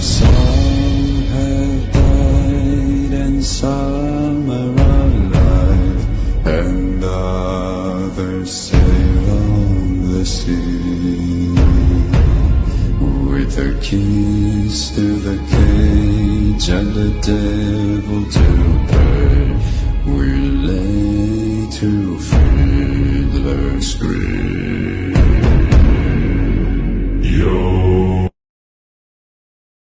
some have died and some are alive, and others sail on the sea. With the keys to the cage and the devil to pay, we lay to Fiddler's Grave.